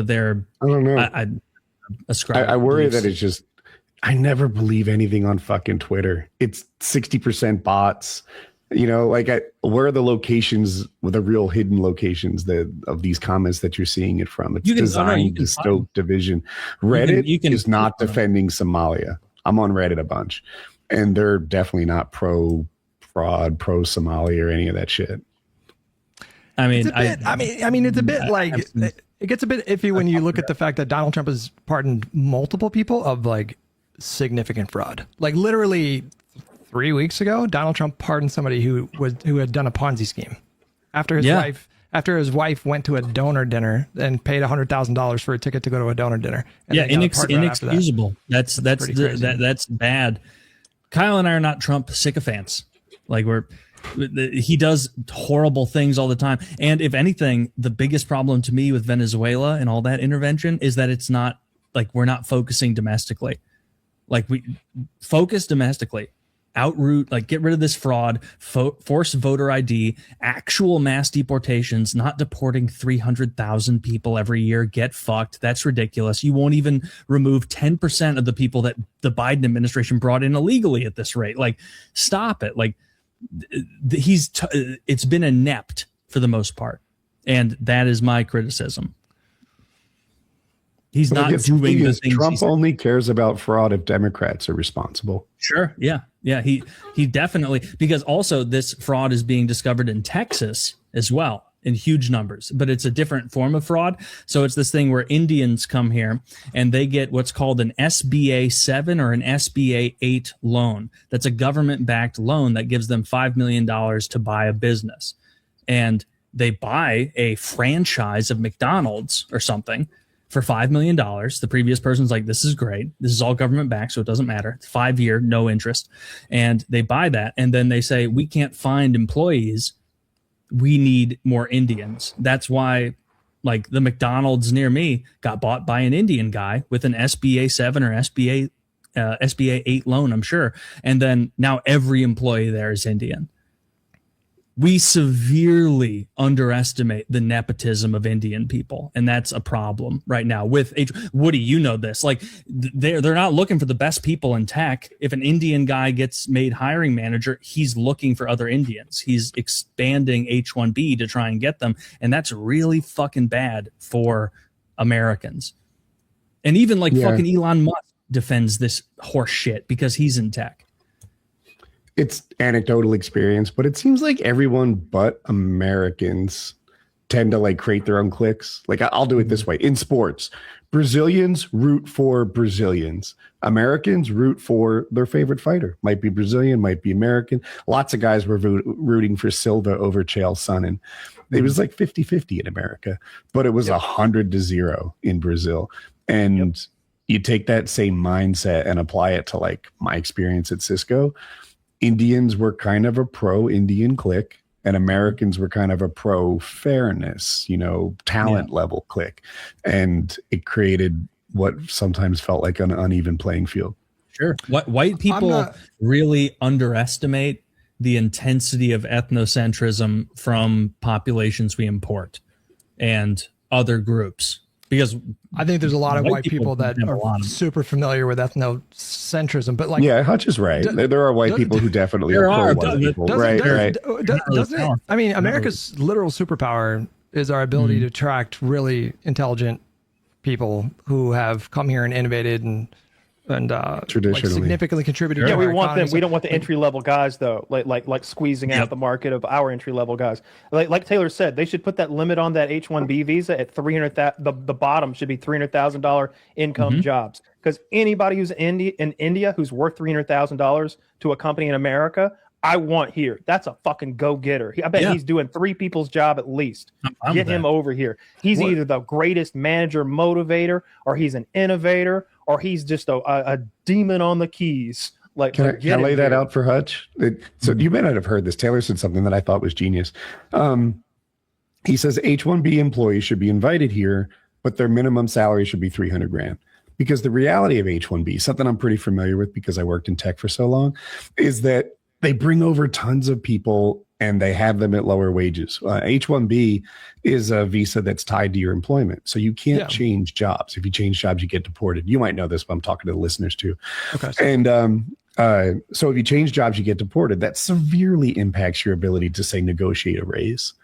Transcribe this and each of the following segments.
they're, I don't know. I worry that it's just, I never believe anything on fucking Twitter. It's 60% bots. You know, like where are the locations, with the real hidden locations of these comments that you're seeing it from? It's designed to stoke division. Reddit is not defending Somalia. I'm on Reddit a bunch, and they're definitely not pro fraud, pro Somalia, or any of that shit. I mean, it's a bit like it gets a bit iffy when you look at the fact that Donald Trump has pardoned multiple people of like significant fraud. Like literally 3 weeks ago, Donald Trump pardoned somebody who had done a Ponzi scheme after his wife went to a donor dinner and paid $100,000 for a ticket to go to a donor dinner. Inexcusable. That's bad. Kyle and I are not Trump sycophants. Like he does horrible things all the time. And if anything, the biggest problem to me with Venezuela and all that intervention is that it's not like we're not focusing domestically. Like we focus domestically, outroot, like get rid of this fraud, force voter ID, actual mass deportations, not deporting 300,000 people every year. Get fucked. That's ridiculous. You won't even remove 10% of the people that the Biden administration brought in illegally at this rate. Like, stop it. Like, it's been inept for the most part. And that is my criticism. He's not doing the things. Trump only cares about fraud if Democrats are responsible. Sure. Yeah. Yeah. He definitely, because also this fraud is being discovered in Texas as well in huge numbers, but it's a different form of fraud. So it's this thing where Indians come here and they get what's called an SBA 7 or an SBA 8 loan. That's a government backed loan that gives them $5 million to buy a business. And they buy a franchise of McDonald's or something for $5 million. The previous person's like, this is great. This is all government backed, so it doesn't matter. It's 5-year, no interest. And they buy that. And then they say, we can't find employees. We need more Indians. That's why, like, the McDonald's near me got bought by an Indian guy with an SBA 7 or SBA 8 loan, I'm sure. And then now every employee there is Indian. We severely underestimate the nepotism of Indian people, and that's a problem right now with Woody. You know this. Like they're not looking for the best people in tech. If an Indian guy gets made hiring manager, he's looking for other Indians. He's expanding H1-B to try and get them, and that's really fucking bad for Americans. And even fucking Elon Musk defends this horse shit because he's in tech. It's anecdotal experience, but it seems like everyone but Americans tend to like create their own cliques. Like I'll do it this way. In sports, Brazilians root for Brazilians. Americans root for their favorite fighter. Might be Brazilian, might be American. Lots of guys were rooting for Silva over Chael Sonnen. It was like 50-50 in America, but it was 100-0 in Brazil. And you take that same mindset and apply it to like my experience at Cisco. Indians were kind of a pro-Indian clique, and Americans were kind of a pro-fairness, talent level clique. And it created what sometimes felt like an uneven playing field. Sure. White people really underestimate the intensity of ethnocentrism from populations we import and other groups. Because I think there's a lot of white people that are super familiar with ethnocentrism, but like, yeah, Hutch is right. There are white people who definitely are pro-white people, right? Doesn't it? I mean, America's literal superpower is our ability to attract really intelligent people who have come here and innovated and traditionally significantly contributed. Yeah, to we our want them. economy. We don't want the entry level guys though, like squeezing out the market of our entry level guys. Like Taylor said, they should put that limit on that H1-B visa at 300,000. The bottom should be $300,000 income jobs, because anybody who's in India who's worth $300,000 to a company in America, I want here. That's a fucking go-getter. I bet he's doing 3 people's job at least. Get him over here. He's either the greatest manager motivator, or he's an innovator, or he's just a demon on the keys. Like, can I lay that out for Hutch? So you may not have heard this. Taylor said something that I thought was genius. He says H1B employees should be invited here, but their minimum salary should be $300,000. Because the reality of H1B, something I'm pretty familiar with because I worked in tech for so long, is that they bring over tons of people and they have them at lower wages. H1B is a visa that's tied to your employment. So you can't change jobs. If you change jobs, you get deported. You might know this, but I'm talking to the listeners too. Okay. And so if you change jobs, you get deported. That severely impacts your ability to, say, negotiate a raise.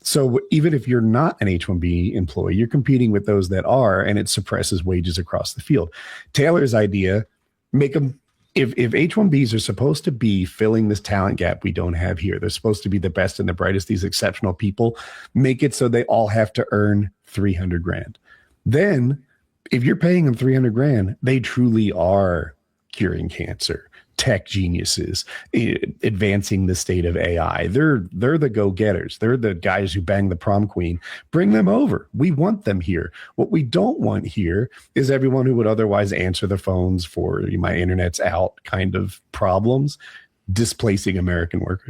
So even if you're not an H1B employee, you're competing with those that are, and it suppresses wages across the field. Taylor's idea, make them, if H1Bs are supposed to be filling this talent gap we don't have here, they're supposed to be the best and the brightest, these exceptional people, make it so they all have to earn 300 grand. Then if you're paying them 300 grand, they truly are curing cancer, tech geniuses, advancing the state of AI. They're the go-getters. They're the guys who bang the prom queen. Bring them over. We want them here. What we don't want here is everyone who would otherwise answer the phones for my internet's out kind of problems, displacing American workers.